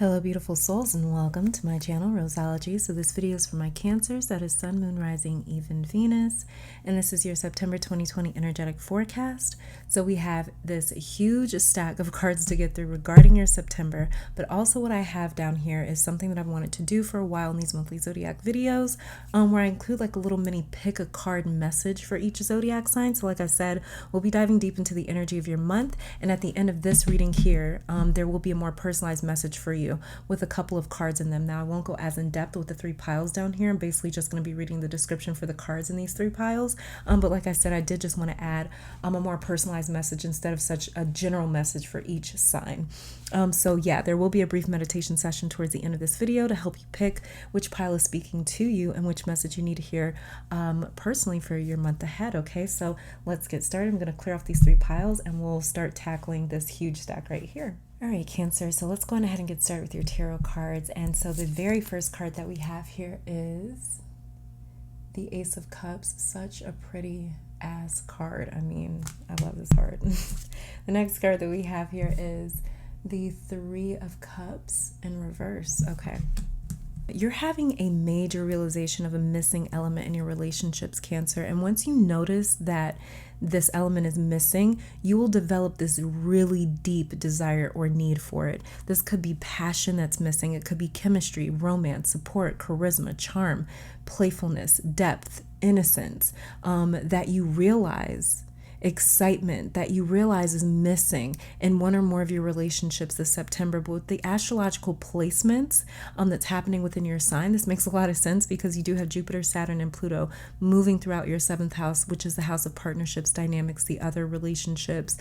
Hello beautiful souls and welcome to my channel Roseology. So this video is for my Cancers, that is Sun, Moon, Rising, even Venus, and this is your September 2020 energetic forecast. So we have this huge stack of cards to get through regarding your September, but also what I have down here is something that I've wanted to do for a while in these monthly zodiac videos, where I include like a little mini pick a card message for each zodiac sign. So like I said, we'll be diving deep into the energy of your month, and at the end of this reading here, there will be a more personalized message for you with a couple of cards in them. Now I won't go as in depth with the three piles down here. I'm basically just going to be reading the description for the cards in these three piles. But like I said, I did just want to add a more personalized message instead of such a general message for each sign. So yeah, there will be a brief meditation session towards the end of this video to help you pick which pile is speaking to you and which message you need to hear personally for your month ahead. Okay, so let's get started. I'm going to clear off these three piles and we'll start tackling this huge stack right here. All right, Cancer, so let's go on ahead and get started with your tarot cards. And so the very first card that we have here is the Ace of Cups. Such a pretty ass card. I mean, I love this card. The next card that we have here is the Three of Cups in reverse. Okay. You're having a major realization of a missing element in your relationships, Cancer. And once you notice that this element is missing, you will develop this really deep desire or need for it. This could be passion that's missing. It could be chemistry, romance, support, charisma, charm, playfulness, depth, innocence, that you realize, excitement that you realize is missing in one or more of your relationships this September. But with the astrological placements that's happening within your sign, this makes a lot of sense because you do have Jupiter, Saturn, and Pluto moving throughout your seventh house, which is the house of partnerships, dynamics, the other relationships,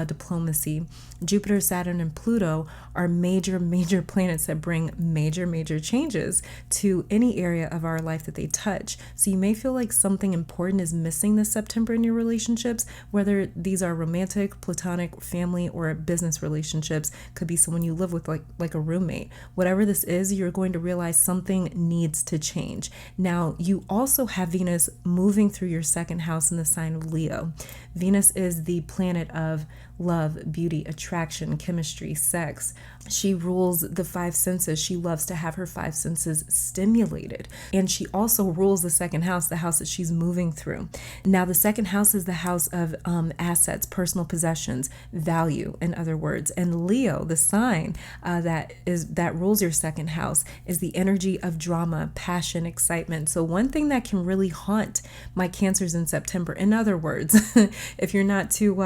diplomacy. Jupiter, Saturn, and Pluto are major planets that bring major changes to any area of our life that they touch. So you may feel like something important is missing this September in your relationships, whether these are romantic, platonic, family, or business relationships. Could be someone you live with, like a roommate. Whatever this is, you're going to realize something needs to change. Now, you also have Venus moving through your second house in the sign of Leo. Venus is the planet of love, beauty, attraction, chemistry, sex. She rules the five senses. She loves to have her five senses stimulated. And she also rules the second house, the house that she's moving through. Now, the second house is the house of assets, personal possessions, value, in other words. And Leo, the sign that rules your second house, is the energy of drama, passion, excitement. So one thing that can really haunt my Cancers in September, in other words, if you're not too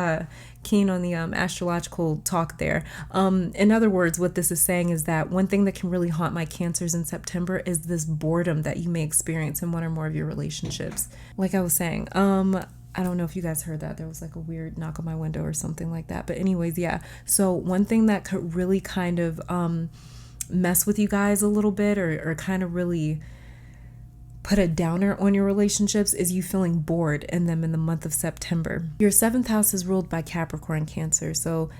keen on the astrological talk there. In other words, what this is saying is that one thing that can really haunt my Cancers in September is this boredom that you may experience in one or more of your relationships. Like I was saying, I don't know if you guys heard that. There was like a weird knock on my window or something like that. But anyways, yeah. So one thing that could really kind of mess with you guys a little bit or kind of really put a downer on your relationships is you feeling bored in them in the month of September. Your seventh house is ruled by Capricorn, Cancer. So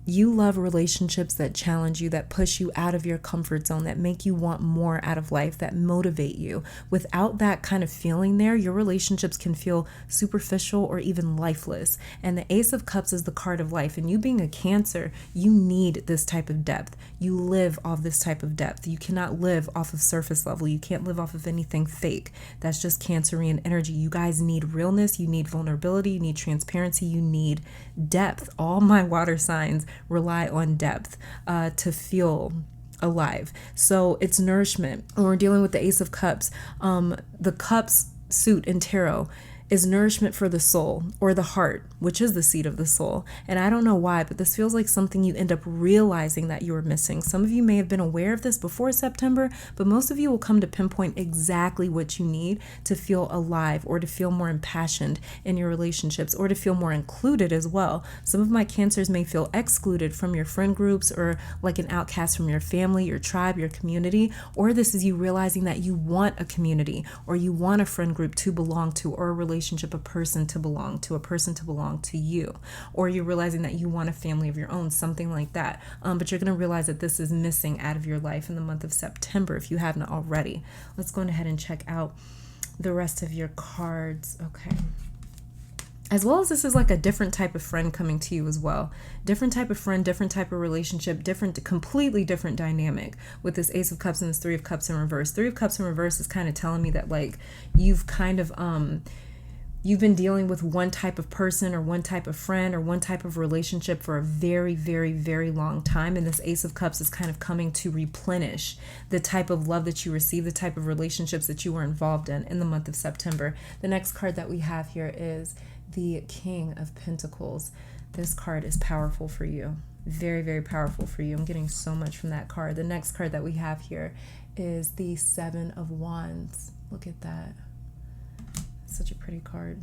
you love relationships that challenge you, that push you out of your comfort zone, that make you want more out of life, that motivate you. Without that kind of feeling there, your relationships can feel superficial or even lifeless. And the Ace of Cups is the card of life. And you being a Cancer, you need this type of depth. You live off this type of depth. You cannot live off of surface level. You can't live off of anything fake. That's just Cancerian energy. You guys need realness. You need vulnerability. You need transparency. You need depth. All my water signs rely on depth to feel alive. So it's nourishment. When we're dealing with the Ace of Cups, the Cups suit in tarot is nourishment for the soul or the heart, which is the seat of the soul. And I don't know why, but this feels like something you end up realizing that you are missing. Some of you may have been aware of this before September, but most of you will come to pinpoint exactly what you need to feel alive or to feel more impassioned in your relationships or to feel more included as well. Some of my Cancers may feel excluded from your friend groups or like an outcast from your family, your tribe, your community, or this is you realizing that you want a community or you want a friend group to belong to or a relationship, a person to belong to, a person to belong to you, or you're realizing that you want a family of your own, something like that. But you're going to realize that this is missing out of your life in the month of September if you haven't already. Let's go ahead and check out the rest of your cards. Okay. As well as this is like a different type of friend coming to you as well. Different type of friend, different type of relationship, completely different dynamic with this Ace of Cups and this Three of Cups in reverse. Three of Cups in reverse is kind of telling me that like you've kind of you've been dealing with one type of person or one type of friend or one type of relationship for a very, very, very long time. And this Ace of Cups is kind of coming to replenish the type of love that you receive, the type of relationships that you were involved in the month of September. The next card that we have here is the King of Pentacles. This card is powerful for you. Very, very powerful for you. I'm getting so much from that card. The next card that we have here is the Seven of Wands. Look at that. Such a pretty card.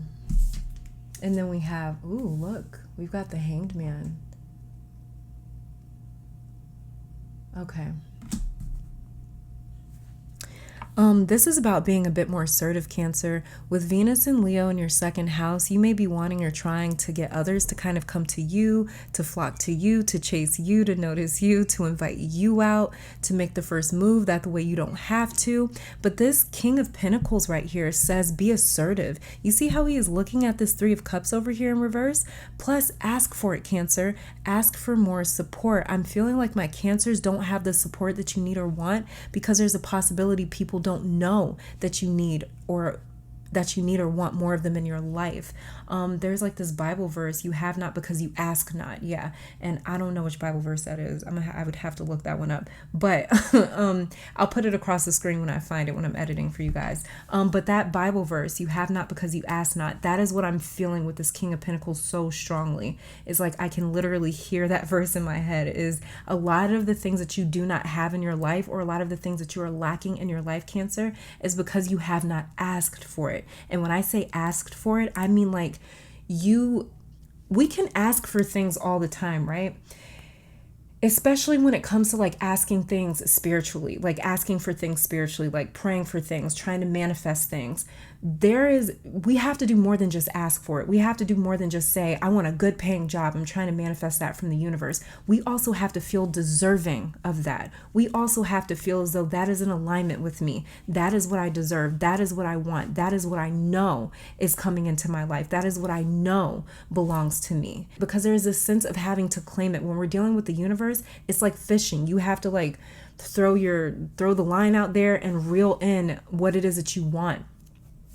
And then we have, ooh, look, we've got the Hanged Man. Okay. This is about being a bit more assertive, Cancer. With Venus and Leo in your second house, you may be wanting or trying to get others to kind of come to you, to flock to you, to chase you, to notice you, to invite you out, to make the first move. That way you don't have to. But this King of Pentacles right here says be assertive. You see how he is looking at this Three of Cups over here in reverse? Plus, ask for it, Cancer. Ask for more support. I'm feeling like my Cancers don't have the support that you need or want because there's a possibility people don't know that you need or want more of them in your life. There's like this Bible verse, you have not because you ask not. Yeah. And I don't know which Bible verse that is. I would have to look that one up, but I'll put it across the screen when I find it, when I'm editing for you guys. But that Bible verse, you have not because you ask not, that is what I'm feeling with this King of Pentacles so strongly. It's like I can literally hear that verse in my head. Is a lot of the things that you do not have in your life, or a lot of the things that you are lacking in your life, Cancer, is because you have not asked for it. And when I say asked for it, I mean like we can ask for things all the time, right? Especially when it comes to like asking things spiritually, like asking for things spiritually, like praying for things, trying to manifest things. We have to do more than just ask for it. We have to do more than just say, I want a good paying job. I'm trying to manifest that from the universe. We also have to feel deserving of that. We also have to feel as though that is in alignment with me. That is what I deserve. That is what I want. That is what I know is coming into my life. That is what I know belongs to me. Because there is a sense of having to claim it. When we're dealing with the universe, it's like fishing. You have to like throw the line out there and reel in what it is that you want.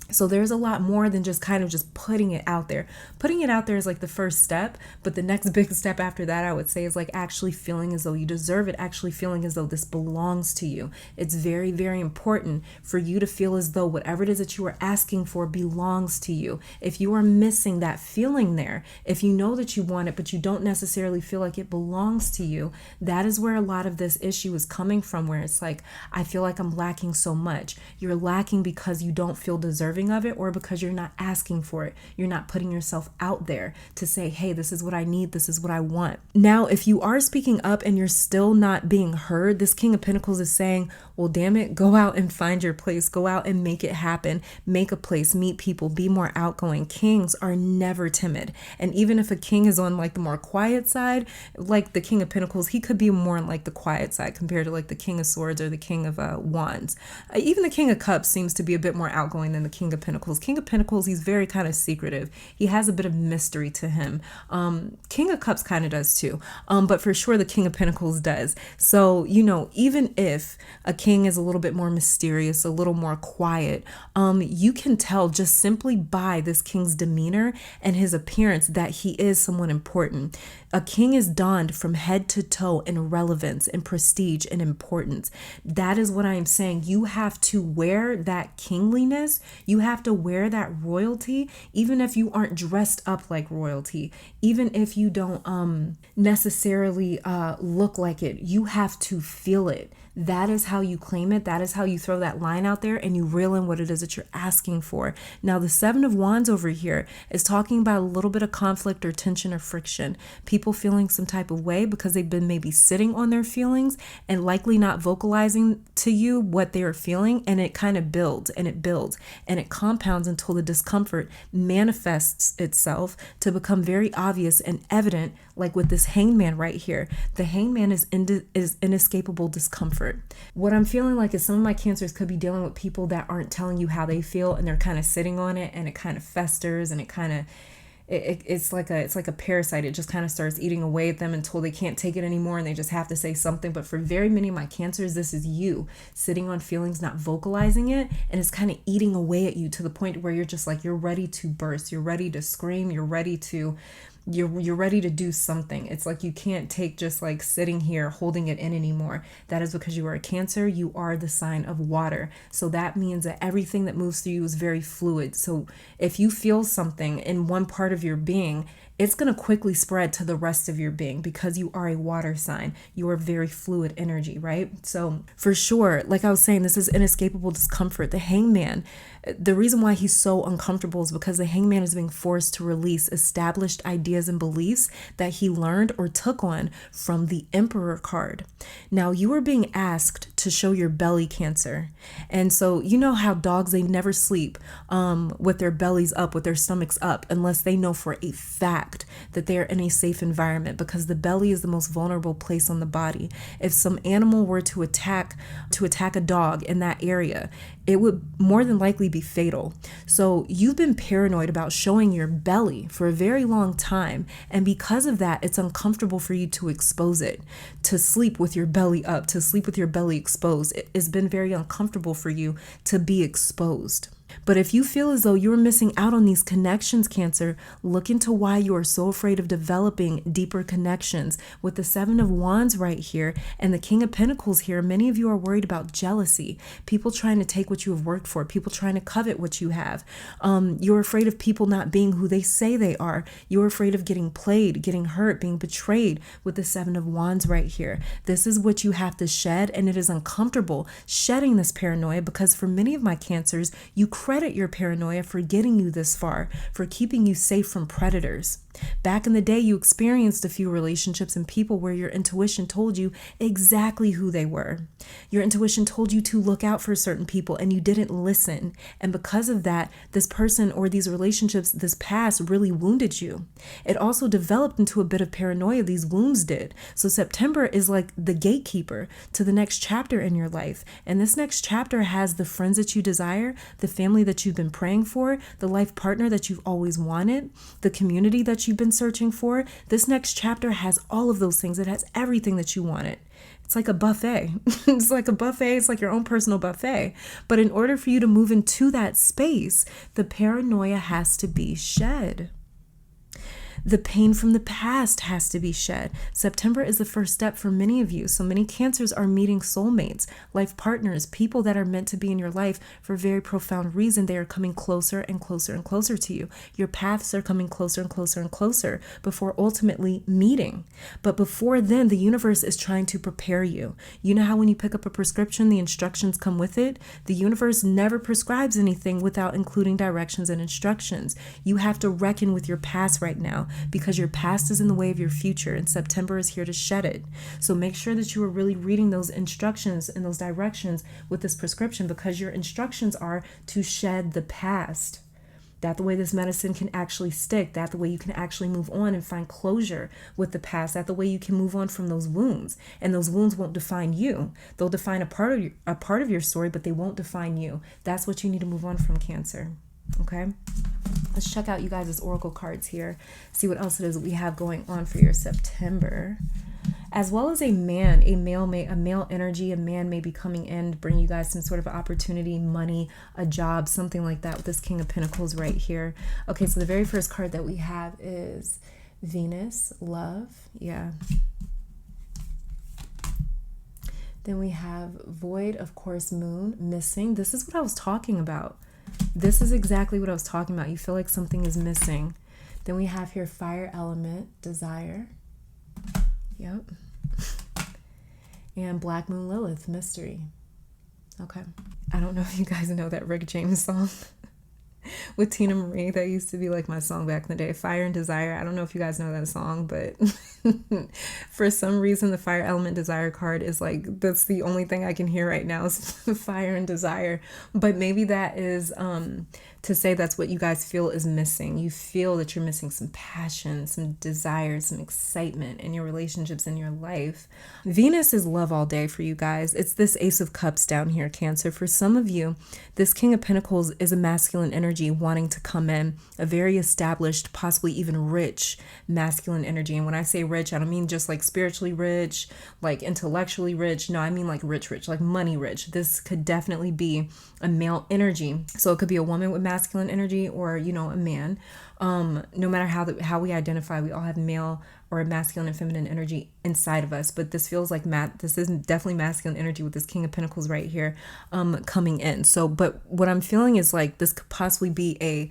So there's a lot more than just kind of just putting it out there. Putting it out there is like the first step, but the next big step after that, I would say, is like actually feeling as though you deserve it, actually feeling as though this belongs to you. It's very, very important for you to feel as though whatever it is that you are asking for belongs to you. If you are missing that feeling there, if you know that you want it, but you don't necessarily feel like it belongs to you, that is where a lot of this issue is coming from, where it's like, I feel like I'm lacking so much. You're lacking because you don't feel deserving of it, or because you're not asking for it. You're not putting yourself out there to say, hey, this is what I need. This is what I want. Now, if you are speaking up and you're still not being heard, this King of Pentacles is saying, well, damn it, go out and find your place. Go out and make it happen. Make a place, meet people, be more outgoing. Kings are never timid. And even if a king is on like the more quiet side, like the King of Pentacles, he could be more on like the quiet side compared to like the King of Swords or the King of Wands. Even the King of Cups seems to be a bit more outgoing than the King of Pentacles. King of Pentacles, he's very kind of secretive. He has a bit of mystery to him. King of Cups kind of does too. But for sure the King of Pentacles does. So, even if a king is a little bit more mysterious, a little more quiet, you can tell just simply by this king's demeanor and his appearance that he is someone important. A king is donned from head to toe in relevance and prestige and importance. That is what I am saying. You have to wear that kingliness. You have to wear that royalty, even if you aren't dressed up like royalty, even if you don't necessarily look like it. You have to feel it. That is how you claim it. That is how you throw that line out there and you reel in what it is that you're asking for. Now, the Seven of Wands over here is talking about a little bit of conflict or tension or friction. People feeling some type of way because they've been maybe sitting on their feelings and likely not vocalizing to you what they are feeling. And it kind of builds and it builds and it compounds until the discomfort manifests itself to become very obvious and evident, like with this Hanged Man right here. The Hanged Man is inescapable discomfort. What I'm feeling like is some of my Cancers could be dealing with people that aren't telling you how they feel and they're kind of sitting on it and it kind of festers and it's like a parasite. It just kind of starts eating away at them until they can't take it anymore and they just have to say something. But for very many of my Cancers, this is you sitting on feelings, not vocalizing it, and it's kind of eating away at you to the point where you're just like, you're ready to burst, you're ready to scream, you're ready to do something. It's like you can't take just like sitting here holding it in anymore. That is because you are a Cancer. You are the sign of water. So that means that everything that moves through you is very fluid. So if you feel something in one part of your being, it's going to quickly spread to the rest of your being because you are a water sign. You are very fluid energy, right? So for sure, like I was saying, this is inescapable discomfort. The Hangman, the reason why he's so uncomfortable is because the Hangman is being forced to release established ideas and beliefs that he learned or took on from the Emperor card. Now, you are being asked to show your belly, Cancer. And so you know how dogs, they never sleep with their bellies up, with their stomachs up, unless they know for a fact that they are in a safe environment, because the belly is the most vulnerable place on the body. If some animal were to attack a dog in that area, it would more than likely be fatal. So you've been paranoid about showing your belly for a very long time. And because of that, it's uncomfortable for you to expose it, to sleep with your belly up, to sleep with your belly exposed. It's been very uncomfortable for you to be exposed. But if you feel as though you're missing out on these connections, Cancer, look into why you are so afraid of developing deeper connections. With the Seven of Wands right here and the King of Pentacles here, many of you are worried about jealousy, people trying to take what you have worked for, people trying to covet what you have. You're afraid of people not being who they say they are. You're afraid of getting played, getting hurt, being betrayed with the Seven of Wands right here. This is what you have to shed, and it is uncomfortable shedding this paranoia because for many of my Cancers, you credit your paranoia for getting you this far, for keeping you safe from predators. Back in the day, you experienced a few relationships and people where your intuition told you exactly who they were. Your intuition told you to look out for certain people and you didn't listen. And because of that, this person or these relationships, this past really wounded you. It also developed into a bit of paranoia, these wounds did. So September is like the gatekeeper to the next chapter in your life. And this next chapter has the friends that you desire, the family that you've been praying for, the life partner that you've always wanted, the community that you've been searching for. This next chapter has all of those things. It has everything that you wanted. It's like a buffet. It's like a buffet. It's like your own personal buffet. But in order for you to move into that space, the paranoia has to be shed. The pain from the past has to be shed. September is the first step for many of you. So many Cancers are meeting soulmates, life partners, people that are meant to be in your life for a very profound reason. They are coming closer and closer and closer to you. Your paths are coming closer and closer and closer before ultimately meeting. But before then, the universe is trying to prepare you. You know how when you pick up a prescription, the instructions come with it? The universe never prescribes anything without including directions and instructions. You have to reckon with your past right now, because your past is in the way of your future and September is here to shed it. So make sure that you are really reading those instructions and those directions with this prescription, because your instructions are to shed the past. That the way this medicine can actually stick, that the way you can actually move on and find closure with the past, that the way you can move on from those wounds. And those wounds won't define you. They'll define a part of your story, but they won't define you. That's what you need to move on from, Cancer. Okay? Let's check out you guys' oracle cards here. See what else it is that we have going on for your September. As well as a man, a male energy, a man may be coming in to bring you guys some sort of opportunity, money, a job, something like that with this King of Pentacles right here. Okay, so the very first card that we have is Venus, love. Yeah. Then we have void, of course, moon, missing. This is what I was talking about. This is exactly what I was talking about. You feel like something is missing. Then we have here fire element, desire. Yep. And Black Moon Lilith, mystery. Okay. I don't know if you guys know that Rick James song with Tina Marie. That used to be like my song back in the day, Fire and Desire. I don't know if you guys know that song, but for some reason the fire element desire card is like, that's the only thing I can hear right now is fire and desire. But maybe that is to say that's what you guys feel is missing. You feel that you're missing some passion, some desire, some excitement in your relationships, in your life. Venus is love all day for you guys. It's this Ace of Cups down here, Cancer. For some of you, this King of Pentacles is a masculine energy energy wanting to come in, a very established, possibly even rich masculine energy. And when I say rich, I don't mean just like spiritually rich, like intellectually rich. No, I mean like rich, like money rich. This could definitely be a male energy. So it could be a woman with masculine energy, or, you know, a man. No matter how we identify, we all have male or masculine and feminine energy inside of us. But this feels like this isn't definitely masculine energy with this King of Pentacles right here coming in. So, but what I'm feeling is like this could possibly be a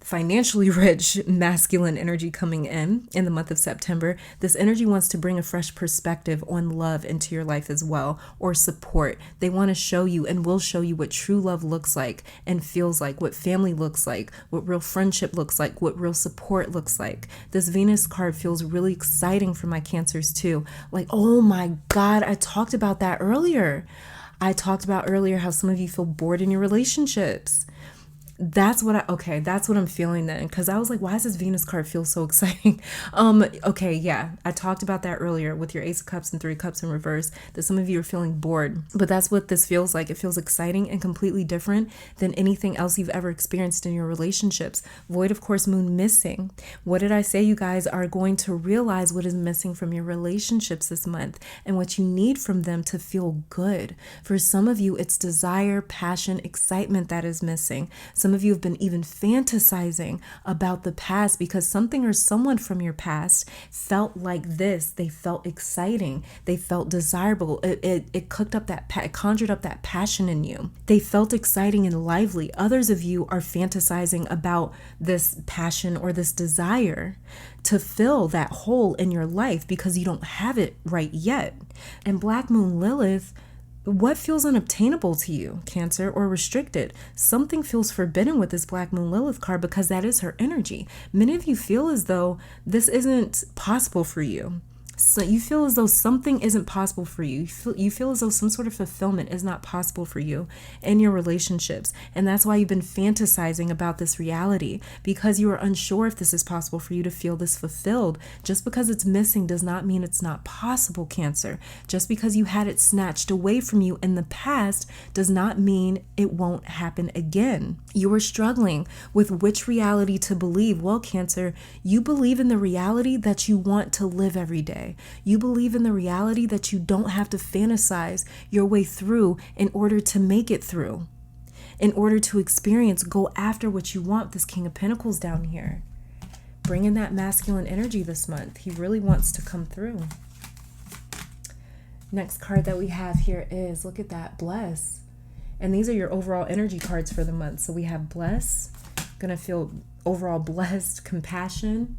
financially rich masculine energy coming in the month of September. This energy wants to bring a fresh perspective on love into your life as well, or support. They want to show you and will show you what true love looks like and feels like, what family looks like, what real friendship looks like, what real support looks like. This Venus card feels really exciting for my Cancers too. Like, oh my God, I talked about that earlier. I talked about earlier how some of you feel bored in your relationships. That's what I'm feeling then, because I was like, why does this Venus card feel so exciting? Okay, yeah, I talked about that earlier with your Ace of Cups and Three of Cups in reverse, that some of you are feeling bored, but that's what this feels like. It feels exciting and completely different than anything else you've ever experienced in your relationships. Void, of course, moon missing. What did I say? You guys are going to realize what is missing from your relationships this month and what you need from them to feel good. For some of you, it's desire, passion, excitement that is missing. Some of you have been even fantasizing about the past because something or someone from your past felt like this. They felt exciting. They felt desirable. It conjured up that passion in you. They felt exciting and lively. Others of you are fantasizing about this passion or this desire to fill that hole in your life because you don't have it right yet. And Black Moon Lilith, what feels unobtainable to you, Cancer, or restricted? Something feels forbidden with this Black Moon Lilith card because that is her energy. Many of you feel as though this isn't possible for you. So you feel as though something isn't possible for you. You feel as though some sort of fulfillment is not possible for you in your relationships. And that's why you've been fantasizing about this reality, because you are unsure if this is possible for you to feel this fulfilled. Just because it's missing does not mean it's not possible, Cancer. Just because you had it snatched away from you in the past does not mean it won't happen again. You are struggling with which reality to believe. Well, Cancer, you believe in the reality that you want to live every day. You believe in the reality that you don't have to fantasize your way through in order to make it through. In order to experience, go after what you want. This King of Pentacles down here. Bring in that masculine energy this month. He really wants to come through. Next card that we have here is, look at that, Bless. And these are your overall energy cards for the month. So we have Bless, gonna feel overall blessed, compassion.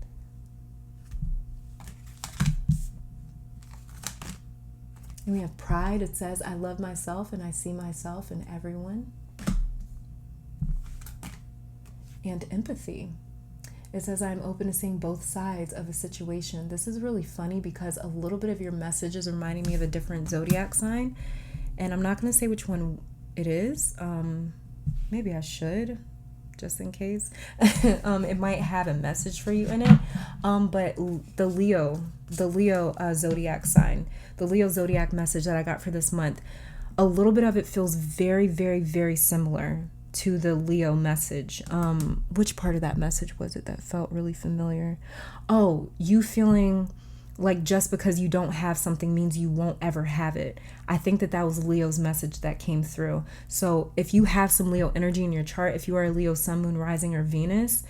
And we have Pride. It says, I love myself and I see myself in everyone. And Empathy. It says, I'm open to seeing both sides of a situation. This is really funny because a little bit of your message is reminding me of a different zodiac sign. And I'm not going to say which one it is. Maybe I should, just in case. It might have a message for you in it. But the Leo zodiac sign, the Leo zodiac message that I got for this month, a little bit of it feels very, very, very similar to the Leo message. Which part of that message was it that felt really familiar? Oh, you feeling like just because you don't have something means you won't ever have it. I think that was Leo's message that came through. So if you have some Leo energy in your chart, if you are a Leo sun, moon, rising, or Venus,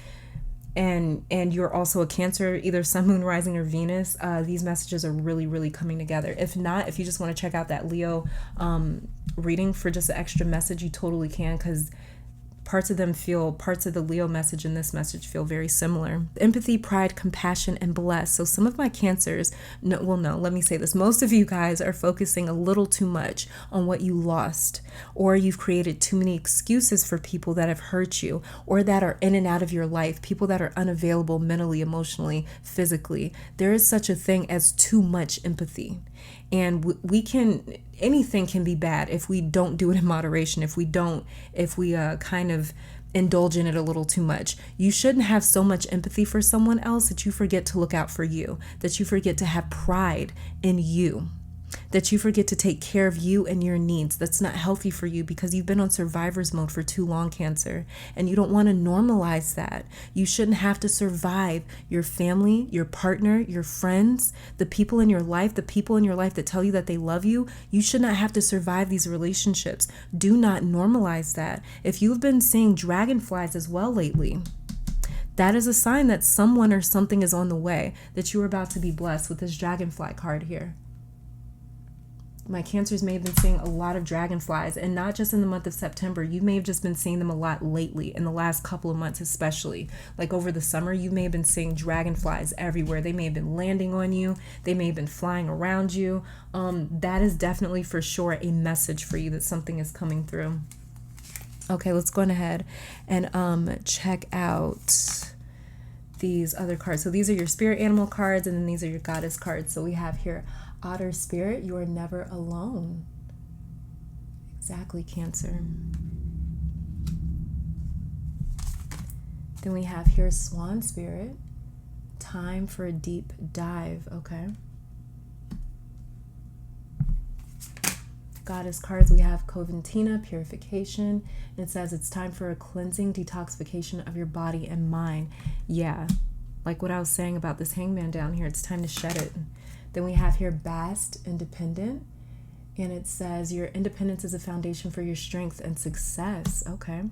and you're also a Cancer, either sun, moon, rising, or Venus, these messages are really, really coming together. If not, if you just want to check out that Leo reading for just an extra message, you totally can, because parts of the Leo message and this message feel very similar. Empathy, pride, compassion, and bless. So some of my Cancers, let me say this. Most of you guys are focusing a little too much on what you lost, or you've created too many excuses for people that have hurt you, or that are in and out of your life, people that are unavailable mentally, emotionally, physically. There is such a thing as too much empathy. And anything can be bad if we don't do it in moderation, if we kind of indulge in it a little too much. You shouldn't have so much empathy for someone else that you forget to look out for you, that you forget to have pride in you. that you forget to take care of you and your needs. That's not healthy for you because you've been on survivor's mode for too long, Cancer, and you don't want to normalize that. You shouldn't have to survive your family, your partner, your friends, the people in your life, that tell you that they love you. You should not have to survive these relationships. Do not normalize that. If you've been seeing dragonflies as well lately, that is a sign that someone or something is on the way, that you are about to be blessed with this dragonfly card here. My Cancers may have been seeing a lot of dragonflies, and not just in the month of September. You may have just been seeing them a lot lately, in the last couple of months especially. Like over the summer, you may have been seeing dragonflies everywhere. They may have been landing on you. They may have been flying around you. That is definitely for sure a message for you that something is coming through. Okay, let's go ahead and check out these other cards. So these are your spirit animal cards, and then these are your goddess cards. So we have here Otter Spirit, you are never alone. Exactly, Cancer. Then we have here Swan Spirit, time for a deep dive. Okay. Goddess cards, we have Coventina, purification. It says it's time for a cleansing, detoxification of your body and mind. Yeah, like what I was saying about this hangman down here, it's time to shed it. Then we have here Bast, independent, and it says your independence is a foundation for your strength and success. Okay.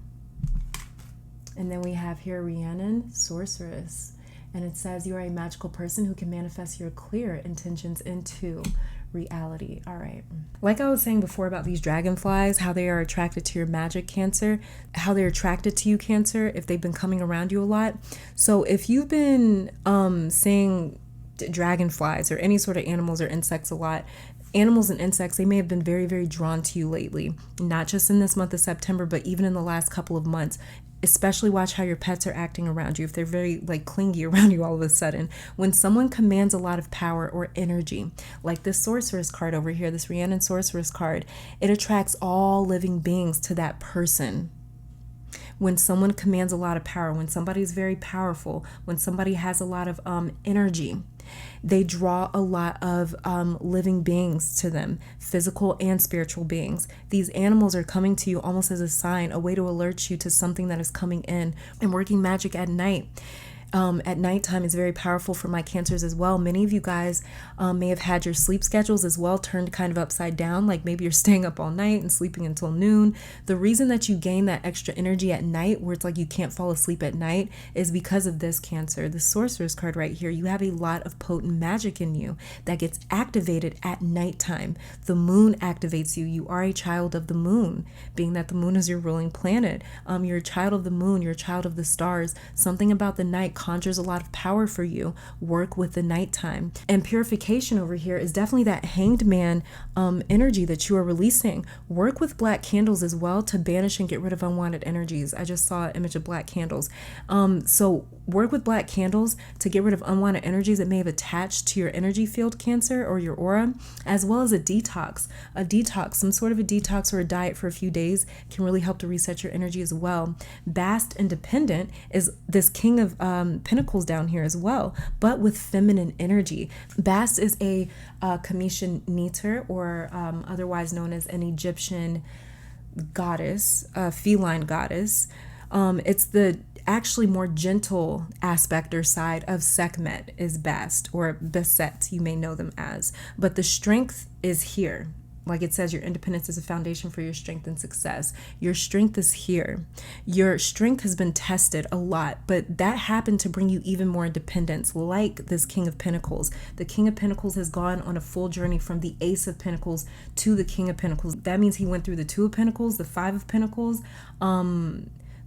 And then we have here Rhiannon, sorceress, and it says you are a magical person who can manifest your clear intentions into reality. All right. Like I was saying before about these dragonflies, how they are attracted to your magic, Cancer, how they're attracted to you, Cancer, if they've been coming around you a lot. So if you've been seeing dragonflies or any sort of animals or insects a lot, animals and insects, they may have been very, very drawn to you lately, not just in this month of September, but even in the last couple of months. Especially watch how your pets are acting around you. If they're very clingy around you all of a sudden, when someone commands a lot of power or energy, like this sorceress card over here, this Rhiannon sorceress card, it attracts all living beings to that person. When someone commands a lot of power, when somebody is very powerful, when somebody has a lot of energy, they draw a lot of living beings to them, physical and spiritual beings. These animals are coming to you almost as a sign, a way to alert you to something that is coming in. And working magic at night. At nighttime is very powerful for my Cancers as well. Many of you guys may have had your sleep schedules as well turned kind of upside down, like maybe you're staying up all night and sleeping until noon. The reason that you gain that extra energy at night, where it's like you can't fall asleep at night, is because of this, Cancer. The sorcerer's card right here. You have a lot of potent magic in you that gets activated at nighttime. The moon activates you. You are a child of the moon, being that the moon is your ruling planet. You're a child of the moon. You're a child of the stars. Something about the night conjures a lot of power for you. Work with the nighttime. And purification over here is definitely that hanged man energy that you are releasing. Work with black candles as well to banish and get rid of unwanted energies. I just saw an image of black candles. So work with black candles to get rid of unwanted energies that may have attached to your energy field, Cancer, or your aura, as well as a detox. A detox, some sort of a detox or a diet for a few days can really help to reset your energy as well. Bast, independent, is this king of Pentacles down here as well, but with feminine energy. Bast is a Commission Neter, or otherwise known as an Egyptian goddess, a feline goddess. It's the actually more gentle aspect or side of Sekhmet is Bast, or Beset, you may know them as. But the strength is here. Like it says, your independence is a foundation for your strength and success. Your strength is here. Your strength has been tested a lot, but that happened to bring you even more independence, like this King of Pentacles. The King of Pentacles has gone on a full journey from the Ace of Pentacles to the King of Pentacles. That means he went through the Two of Pentacles, the Five of Pentacles,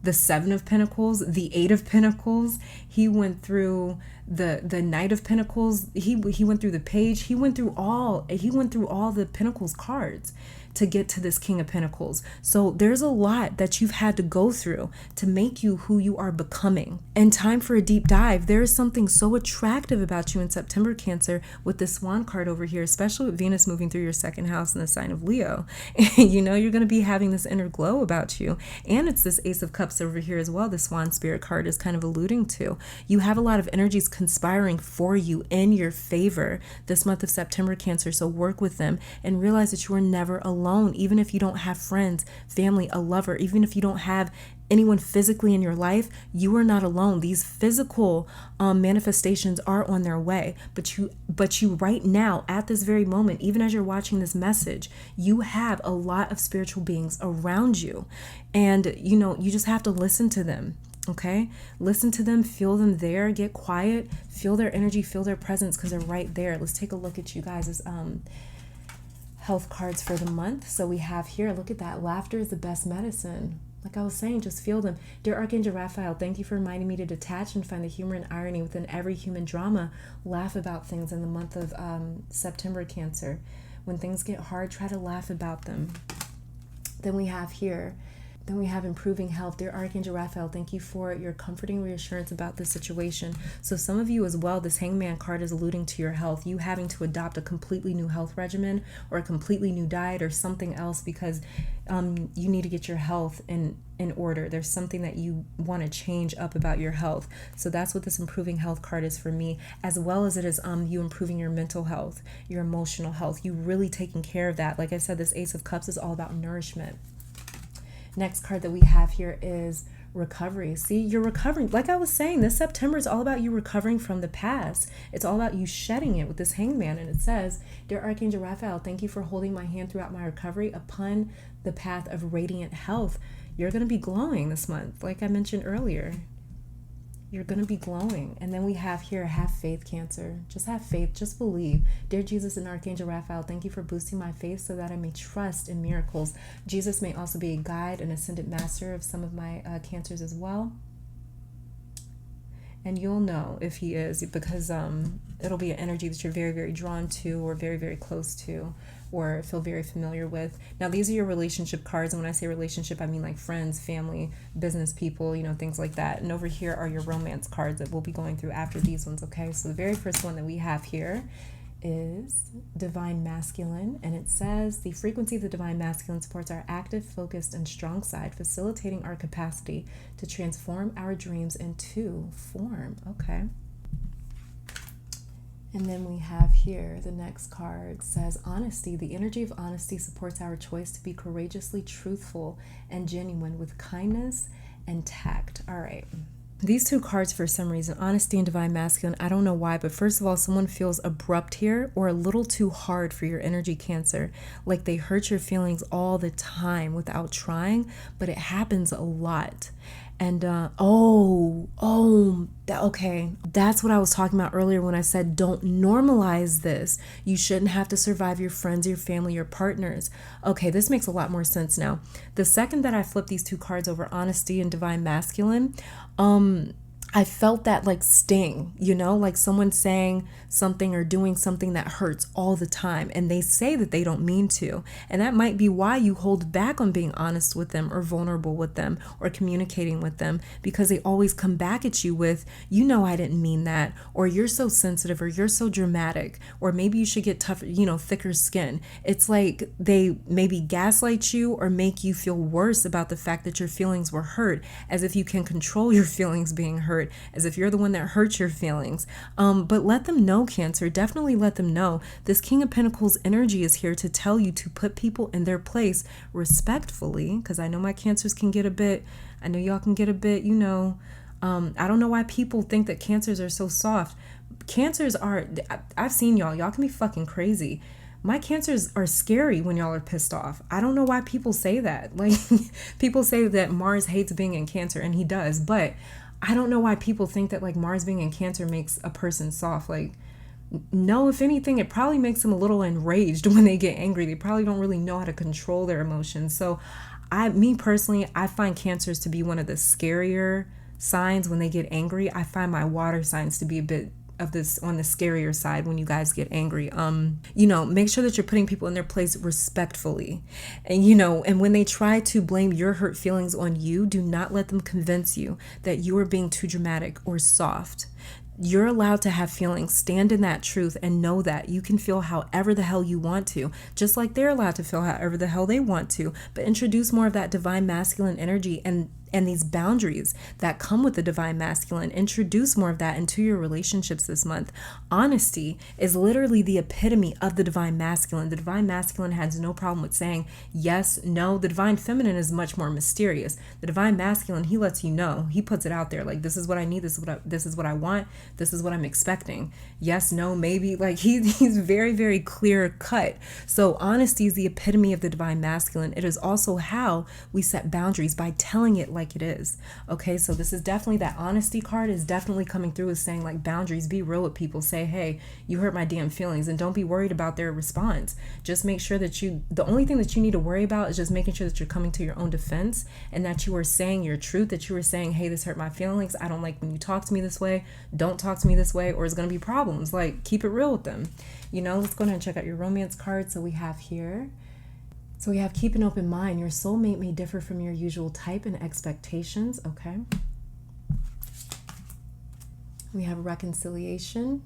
the Seven of Pentacles, the Eight of Pentacles. He went through the Knight of Pentacles. He went through the Page. He went through all the Pentacles cards to get to this King of Pentacles. So there's a lot that you've had to go through to make you who you are becoming. And time for a deep dive. There is something so attractive about you in September, Cancer, with this Swan card over here, especially with Venus moving through your second house in the sign of Leo. And you know you're going to be having this inner glow about you. And it's this Ace of Cups over here as well. The Swan Spirit card is kind of alluding to. You have a lot of energies conspiring for you in your favor this month of September, Cancer. So work with them and realize that you are never alone. Even if you don't have friends, family, a lover, even if you don't have anyone physically in your life, you are not alone. These physical manifestations are on their way, but you right now, at this very moment, even as you're watching this message, you have a lot of spiritual beings around you, and you just have to listen to them. Okay, listen to them, feel them there, get quiet, feel their energy, feel their presence, because they're right there. Let's take a look at you guys' health cards for the month. So we have here, look at that, laughter is the best medicine. Like I was saying, just feel them. Dear Archangel Raphael, thank you for reminding me to detach and find the humor and irony within every human drama. Laugh about things in the month of September, Cancer. When things get hard, try to laugh about them. Then we have improving health. Dear Archangel Raphael, thank you for your comforting reassurance about this situation. So some of you as well, this Hangman card is alluding to your health, you having to adopt a completely new health regimen or a completely new diet or something else because you need to get your health in order. There's something that you want to change up about your health. So that's what this improving health card is for me, as well as it is you improving your mental health, your emotional health, you really taking care of that. Like I said, this Ace of Cups is all about nourishment. Next card that we have here is recovery. See, you're recovering. Like I was saying, this September is all about you recovering from the past. It's all about you shedding it with this Hangman. And it says, Dear Archangel Raphael, thank you for holding my hand throughout my recovery upon the path of radiant health. You're going to be glowing this month. Like I mentioned earlier, you're going to be glowing. And then we have here, have faith, Cancer. Just have faith. Just believe. Dear Jesus and Archangel Raphael, thank you for boosting my faith so that I may trust in miracles. Jesus may also be a guide and ascended master of some of my Cancers as well. And you'll know if he is, because it'll be an energy that you're very, very drawn to or very, very close to or feel very familiar with. Now, these are your relationship cards. And when I say relationship, I mean like friends, family, business people, things like that. And over here are your romance cards that we'll be going through after these ones, okay? So the very first one that we have here is Divine Masculine, and it says the frequency of the Divine Masculine supports our active, focused, and strong side, facilitating our capacity to transform our dreams into form. Okay. And then we have here, the next card says honesty. The energy of honesty supports our choice to be courageously truthful and genuine with kindness and tact. All right. These two cards, for some reason, honesty and Divine Masculine, I don't know why, but first of all, someone feels abrupt here or a little too hard for your energy, Cancer. Like they hurt your feelings all the time without trying, but it happens a lot. And okay, that's what I was talking about earlier when I said don't normalize this. You shouldn't have to survive your friends, your family, your partners. Okay, this makes a lot more sense now. The second that I flipped these two cards over, honesty and Divine Masculine, I felt that like sting, like someone saying something or doing something that hurts all the time, and they say that they don't mean to. And that might be why you hold back on being honest with them or vulnerable with them or communicating with them, because they always come back at you with, I didn't mean that, or you're so sensitive, or you're so dramatic, or maybe you should get tougher, thicker skin. It's like they maybe gaslight you or make you feel worse about the fact that your feelings were hurt, as if you can control your feelings being hurt, as if you're the one that hurt your feelings. But let them know, Cancer, definitely let them know. This King of Pentacles energy is here to tell you to put people in their place respectfully, because I know my Cancers can get a bit, I know y'all can get a bit, I don't know why people think that Cancers are so soft. Cancers are, I've seen y'all can be fucking crazy. My Cancers are scary when y'all are pissed off. I don't know why people say that. Like, people say that Mars hates being in Cancer, and he does, but I don't know why people think that like Mars being in Cancer makes a person soft. Like, no, if anything, it probably makes them a little enraged when they get angry. They probably don't really know how to control their emotions. So me personally, I find Cancers to be one of the scarier signs when they get angry. I find my water signs to be a bit of this on the scarier side when you guys get angry. Make sure that you're putting people in their place respectfully. And, and when they try to blame your hurt feelings on you, do not let them convince you that you are being too dramatic or soft. You're allowed to have feelings. Stand in that truth and know that you can feel however the hell you want to, just like they're allowed to feel however the hell they want to. But introduce more of that divine masculine energy and these boundaries that come with the divine masculine. Introduce more of that into your relationships this month. Honesty is literally the epitome of the divine masculine. The divine masculine has no problem with saying yes, no. The divine feminine is much more mysterious. The divine masculine, he lets you know. He puts it out there like, this is what I need. This is what I want. This is what I'm expecting. Yes, no, maybe. Like he's very, very clear cut. So honesty is the epitome of the divine masculine. It is also how we set boundaries, by telling it like it is. Okay, so this is definitely, that honesty card is definitely coming through as saying like boundaries. Be real with people. Say, hey, you hurt my damn feelings, and don't be worried about their response. Just make sure that the only thing that you need to worry about is just making sure that you're coming to your own defense, and that you are saying your truth, that you are saying, hey, this hurt my feelings. I don't like when you talk to me this way. Don't talk to me this way, or it's going to be problems. Like, keep it real with them. Let's go ahead and check out your romance card. So we have keep an open mind. Your soulmate may differ from your usual type and expectations. Okay. We have reconciliation.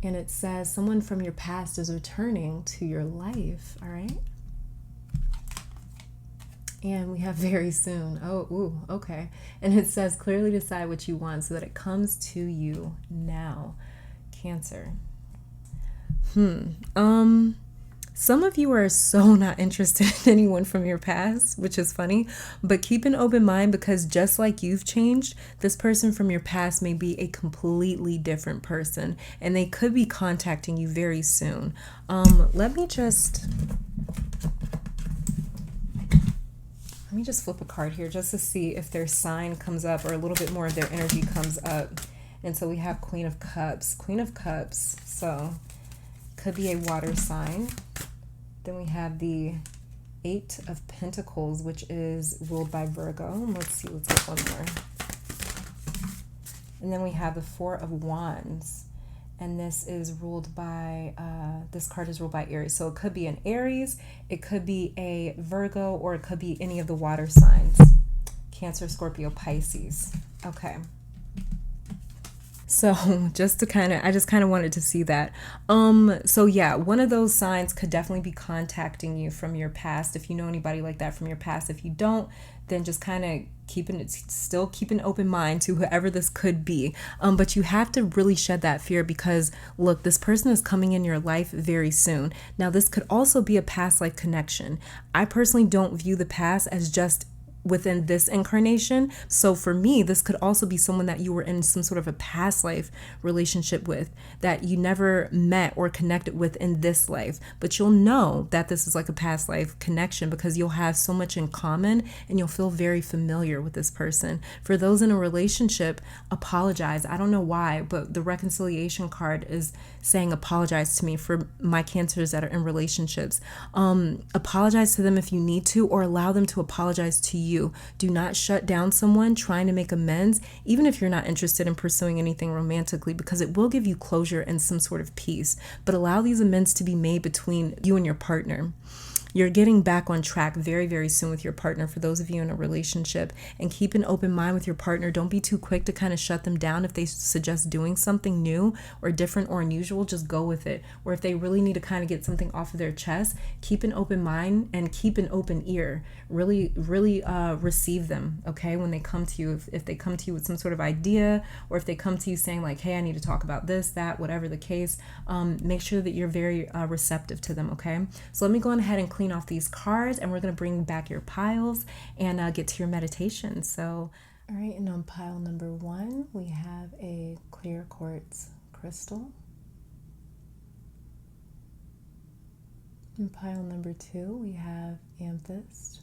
And it says someone from your past is returning to your life. All right. And we have very soon. Oh, ooh, okay. And it says clearly decide what you want so that it comes to you now. Cancer. Some of you are so not interested in anyone from your past, which is funny, but keep an open mind, because just like you've changed, this person from your past may be a completely different person, and they could be contacting you very soon. Let me just flip a card here just to see if their sign comes up, or a little bit more of their energy comes up. And so we have Queen of Cups. Queen of Cups, so could be a water sign. Then we have the 8 of Pentacles, which is ruled by Virgo. Let's get one more. And then we have the 4 of Wands. And this is ruled by, this card is ruled by Aries. So it could be an Aries, it could be a Virgo, or it could be any of the water signs. Cancer, Scorpio, Pisces. Okay. So I just kind of wanted to see that. So yeah, one of those signs could definitely be contacting you from your past. If you know anybody like that from your past, if you don't, then just kind of keep an open mind to whoever this could be. But you have to really shed that fear, because look, this person is coming in your life very soon. Now, this could also be a past life connection. I personally don't view the past as just within this incarnation. So for me, this could also be someone that you were in some sort of a past life relationship with, that you never met or connected with in this life. But you'll know that this is like a past life connection, because you'll have so much in common and you'll feel very familiar with this person. For those in a relationship, apologize. I don't know why, but the reconciliation card is saying apologize to me. For my Cancers that are in relationships, apologize to them if you need to, or allow them to apologize to you. Do not shut down someone trying to make amends, even if you're not interested in pursuing anything romantically, because it will give you closure and some sort of peace. But allow these amends to be made between you and your partner. You're getting back on track very, very soon with your partner, for those of you in a relationship. And keep an open mind with your partner. Don't be too quick to kind of shut them down. If they suggest doing something new or different or unusual, just go with it. Or if they really need to kind of get something off of their chest, keep an open mind and keep an open ear. Really, really receive them, okay? When they come to you, if they come to you with some sort of idea, or if they come to you saying like, hey, I need to talk about this, that, whatever the case, make sure that you're very receptive to them, okay? So let me go ahead and clean off these cards, and we're going to bring back your piles and get to your meditation. So, all right, and on pile number 1, we have a clear quartz crystal. In pile number 2, we have amethyst.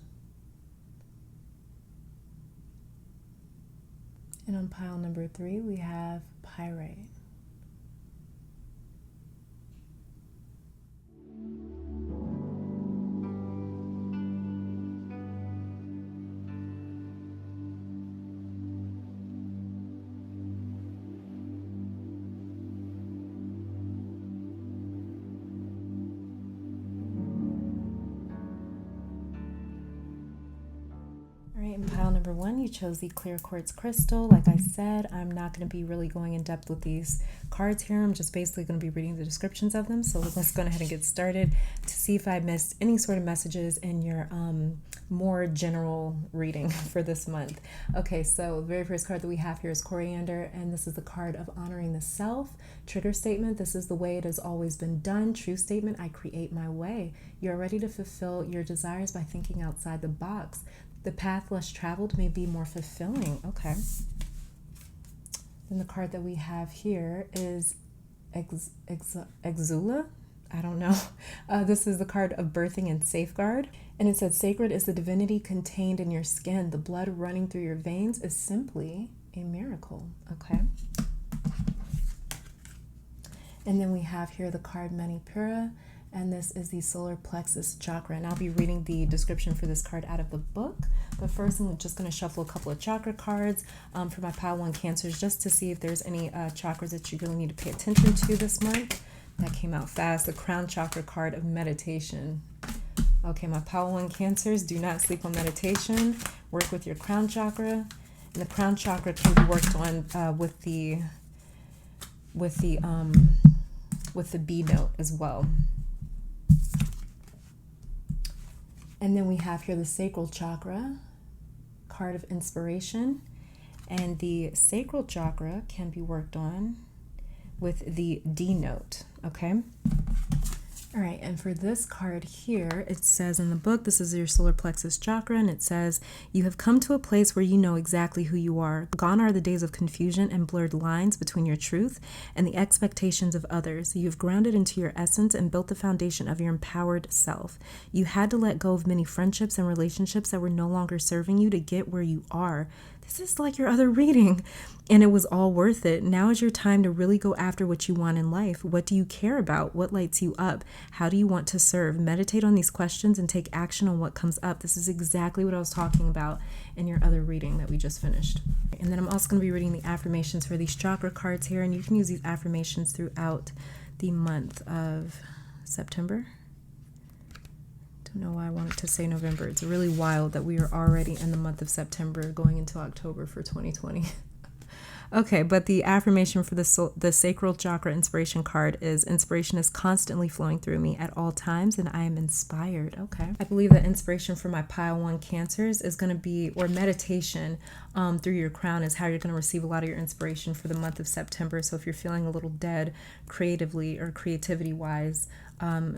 And on pile number 3, we have pyrite. All right, in pile number 1, you chose the clear quartz crystal. Like I said, I'm not going to be really going in depth with these cards here. I'm just basically going to be reading the descriptions of them. So let's go ahead and get started to see if I missed any sort of messages in your more general reading for this month. Okay, so the very first card that we have here is Coriander, and this is the card of honoring the self. Trigger statement: this is the way it has always been done. True statement: I create my way. You're ready to fulfill your desires by thinking outside the box. The path less traveled may be more fulfilling. Okay. Then the card that we have here is Exula. I don't know. This is the card of birthing and safeguard. And it says, sacred is the divinity contained in your skin. The blood running through your veins is simply a miracle. Okay. And then we have here the card Manipura. And this is the solar plexus chakra. And I'll be reading the description for this card out of the book. But first, I'm just going to shuffle a couple of chakra cards for my pile 1 cancers, just to see if there's any chakras that you really need to pay attention to this month. That came out fast. The crown chakra card of meditation. Okay, my pile 1 cancers, do not sleep on meditation. Work with your crown chakra. And the crown chakra can be worked on with the B note as well. And then we have here the sacral chakra, card of inspiration. And the sacral chakra can be worked on with the D note, okay? All right, and for this card here, it says in the book, this is your solar plexus chakra, and it says, you have come to a place where you know exactly who you are. Gone are the days of confusion and blurred lines between your truth and the expectations of others. You've grounded into your essence and built the foundation of your empowered self. You had to let go of many friendships and relationships that were no longer serving you to get where you are. This is like your other reading, and it was all worth it. Now is your time to really go after what you want in life. What do you care about? What lights you up? How do you want to serve? Meditate on these questions and take action on what comes up. This is exactly what I was talking about in your other reading that we just finished. And then I'm also going to be reading the affirmations for these chakra cards here, and you can use these affirmations throughout the month of September. Don't know why I wanted to say November. It's really wild that we are already in the month of September going into October for 2020. Okay, but the affirmation for the sacral chakra inspiration card is, inspiration is constantly flowing through me at all times and I am inspired. Okay. I believe that inspiration for my pile 1 cancers is going to be, or meditation through your crown is how you're going to receive a lot of your inspiration for the month of September. So if you're feeling a little dead creatively or creativity wise,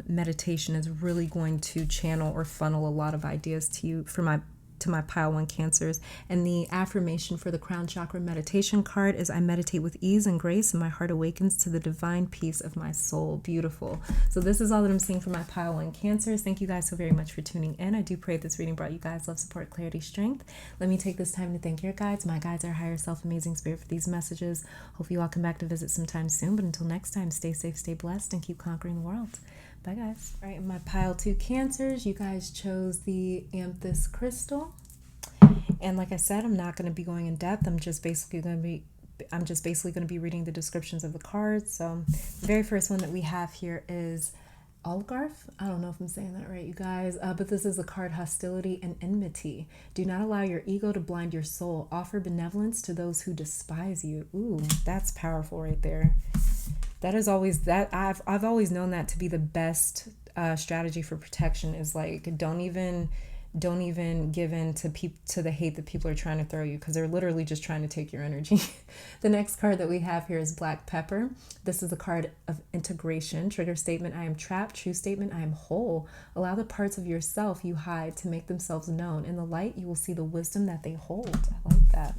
meditation is really going to channel or funnel a lot of ideas to you to my pile 1 cancers. And the affirmation for the crown chakra meditation card is, I meditate with ease and grace and my heart awakens to the divine peace of my soul. Beautiful. So this is all that I'm seeing for my pile 1 cancers. Thank you guys so very much for tuning in. I do pray this reading brought you guys love, support, clarity, strength. Let me take this time to thank your guides, my guides, our higher self, amazing spirit, for these messages. Hope you all come back to visit sometime soon, but until next time, stay safe, stay blessed, and keep conquering the world. Bye, guys. All right, in my pile 2 cancers, you guys chose the amethyst crystal. And like I said, I'm not going to be going in depth. I'm just basically going to be reading the descriptions of the cards. So the very first one that we have here is Algarth. I don't know if I'm saying that right, you guys, but this is the card hostility and enmity. Do not allow your ego to blind your soul. Offer benevolence to those who despise you. Ooh, that's powerful right there. That is always that I've always known that to be the best strategy for protection, is like don't even give in to the hate that people are trying to throw you, because they're literally just trying to take your energy. The next card that we have here is Black Pepper. This is a card of integration. Trigger statement: I am trapped. True statement: I am whole. Allow the parts of yourself you hide to make themselves known. In the light, you will see the wisdom that they hold. I like that.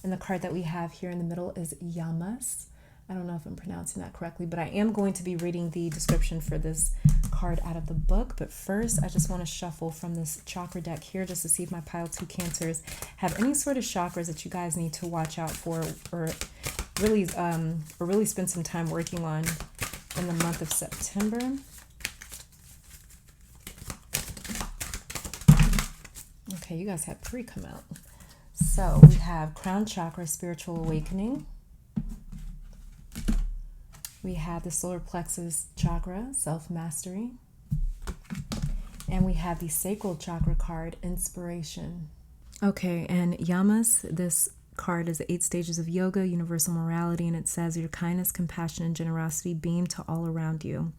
And the card that we have here in the middle is Yamas. I don't know if I'm pronouncing that correctly, but I am going to be reading the description for this card out of the book. But first, I just want to shuffle from this chakra deck here just to see if my pile 2 cancers have any sort of chakras that you guys need to watch out for, or really spend some time working on in the month of September. Okay, you guys had 3 come out. So we have crown chakra, spiritual awakening. We have the solar plexus chakra, self-mastery. And we have the sacral chakra card, inspiration. Okay, and Yamas, this card is the 8 stages of yoga, universal morality, and it says your kindness, compassion, and generosity beam to all around you.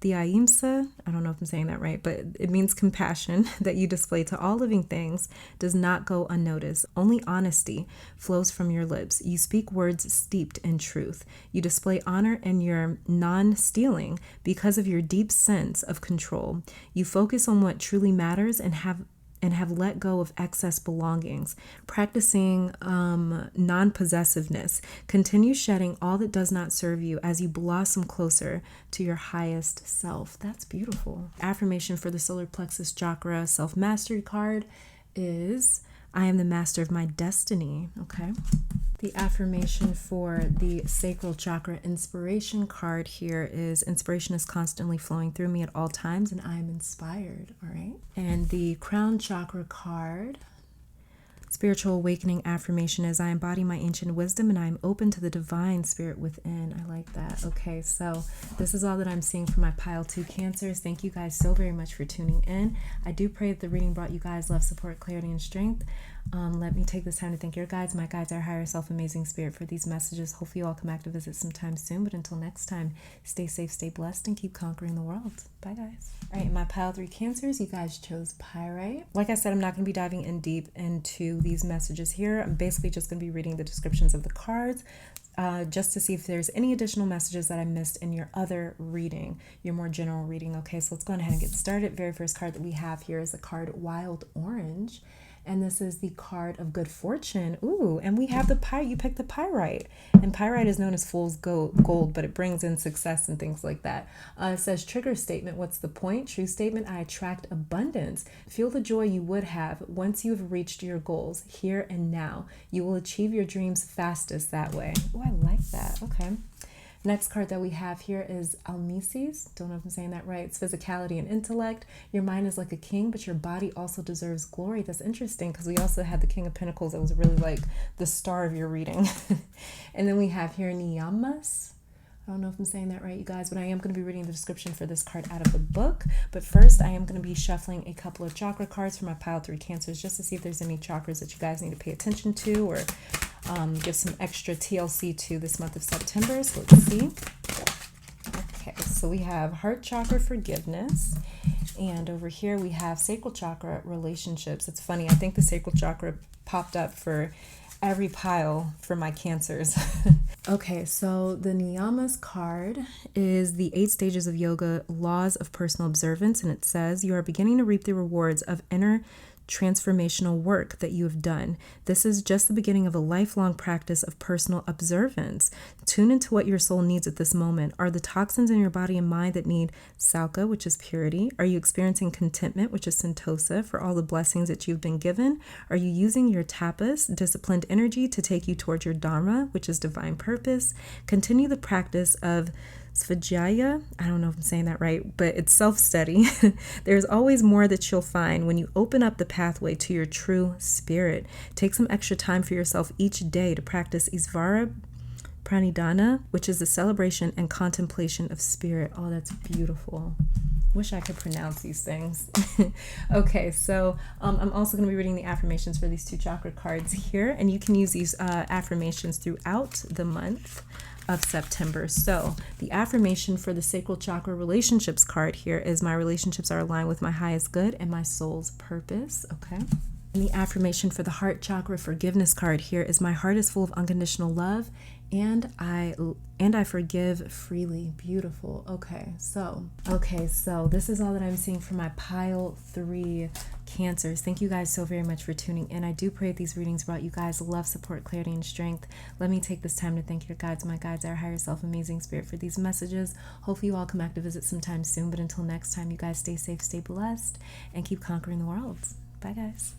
The Ahimsa, I don't know if I'm saying that right, but it means compassion that you display to all living things does not go unnoticed. Only honesty flows from your lips. You speak words steeped in truth. You display honor in your non-stealing because of your deep sense of control. You focus on what truly matters and have let go of excess belongings, practicing non-possessiveness. Continue shedding all that does not serve you as you blossom closer to your highest self. That's beautiful. Affirmation for the solar plexus chakra self-mastery card is I am the master of my destiny. Okay. The affirmation for the sacral chakra inspiration card here is inspiration is constantly flowing through me at all times and I am inspired. All right. And the crown chakra card, spiritual awakening affirmation is I embody my ancient wisdom and I am open to the divine spirit within. I like that. Okay, so this is all that I'm seeing for my pile 2 cancers. Thank you guys so very much for tuning in. I do pray that the reading brought you guys love, support, clarity, and strength. Let me take this time to thank your guides, my guides, our higher self, amazing spirit for these messages. Hopefully you all come back to visit sometime soon. But until next time, stay safe, stay blessed, and keep conquering the world. Bye, guys. All right, my pile 3 cancers, you guys chose pyrite. Like I said, I'm not going to be diving in deep into these messages here. I'm basically just going to be reading the descriptions of the cards just to see if there's any additional messages that I missed in your other reading, your more general reading. Okay, so let's go ahead and get started. Very first card that we have here is the card Wild Orange. And this is the card of good fortune. Ooh, and we have the pyrite. You picked the pyrite. And pyrite is known as fool's gold, but it brings in success and things like that. It says trigger statement. What's the point? True statement. I attract abundance. Feel the joy you would have once you have reached your goals here and now. You will achieve your dreams fastest that way. Oh, I like that. Okay. Next card that we have here is Almises. Don't know if I'm saying that right. It's physicality and intellect. Your mind is like a king, but your body also deserves glory. That's interesting because we also had the King of Pentacles that was really like the star of your reading. And then we have here Niyamas. I don't know if I'm saying that right, you guys, but I am going to be reading the description for this card out of the book. But first, I am going to be shuffling a couple of chakra cards for my pile 3 cancers just to see if there's any chakras that you guys need to pay attention to or give some extra TLC to this month of September. So let's see. Okay, so we have heart chakra forgiveness. And over here we have sacral chakra relationships. It's funny, I think the sacral chakra popped up for every pile for my cancers. Okay, so the Niyamas card is the 8 stages of yoga, laws of personal observance, and it says you are beginning to reap the rewards of inner transformational work that you have done. This is just the beginning of a lifelong practice of personal observance. Tune into what your soul needs at this moment. Are the toxins in your body and mind that need Sauka, which is purity? Are you experiencing contentment, which is Sentosa, for all the blessings that you've been given? Are you using your tapas, disciplined energy, to take you towards your Dharma, which is divine purpose? Continue the practice of Svajaya, I don't know if I'm saying that right, but it's self-study. There's always more that you'll find when you open up the pathway to your true spirit. Take some extra time for yourself each day to practice Isvara Pranidhana, which is the celebration and contemplation of spirit. Oh, that's beautiful. Wish I could pronounce these things. Okay, so I'm also going to be reading the affirmations for these 2 chakra cards here, and you can use these affirmations throughout the month of September. So the affirmation for the sacral chakra relationships card here is my relationships are aligned with my highest good and my soul's purpose. Okay. And the affirmation for the heart chakra forgiveness card here is my heart is full of unconditional love and I forgive freely. Beautiful. Okay, so this is all that I'm seeing for my pile 3 cancers. Thank you guys so very much for tuning in. I do pray these readings brought you guys love, support, clarity, and strength. Let me take this time to thank your guides, my guides, our higher self, amazing spirit, for these messages. Hopefully you all come back to visit sometime soon, but until next time, you guys stay safe, stay blessed, and keep conquering the world. Bye, guys.